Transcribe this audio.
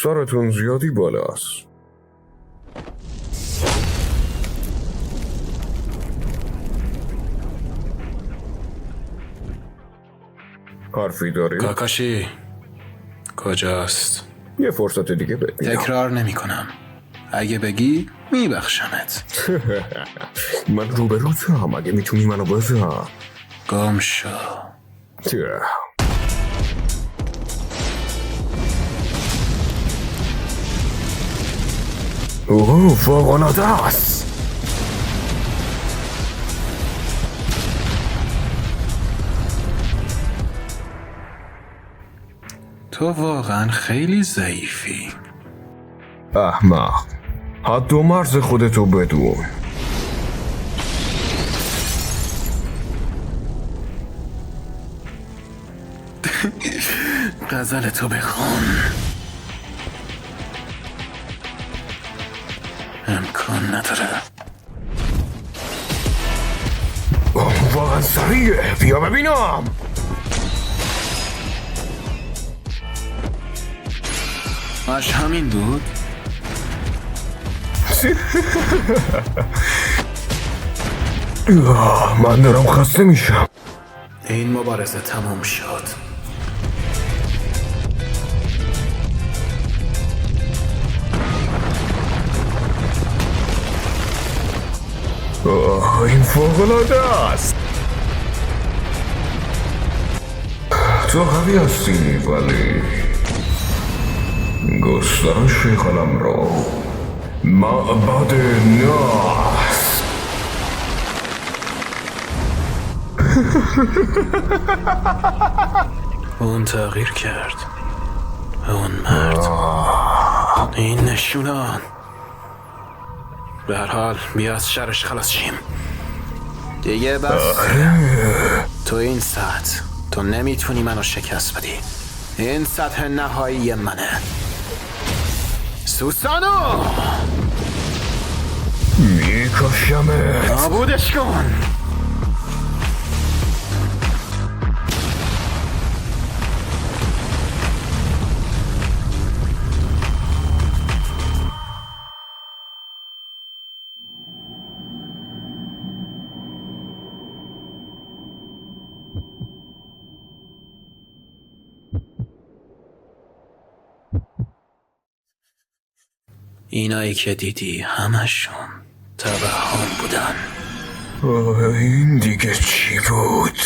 سرتون زیادی بالاست. حرفی داری؟ کاکاشی کجاست؟ یه فرصت دیگه بهت میدم. تکرار نمی کنم. اگه بگی میبخشمت. من روبروتم، اگه میتونی منو بزن. گم شو. اوه فوق‌العاده است. تو واقعا خیلی ضعیفی. احمق، حد و مرز خودتو بدون. غزل تو بخون. امکان نداره. واقعا سریعه، بیا ببینم. ماش همین بود؟ من دارم خسته میشم. این مبارزه تموم شد. این فوق‌العاده است. تو قوی هستی ولی گسترش قلم رو معبد ناس. اون تغییر کرد. اون مرد. این نشونان. به هر حال بیا از شرش خلاص شیم. دیگه بس. تو این سطح تو نمیتونی منو شکست بدی. این سطح نهایی منه. سوسانو میکشمت. نابودش کن. اینایی که دیدی همشون توهم بودن. این دیگه چی بود؟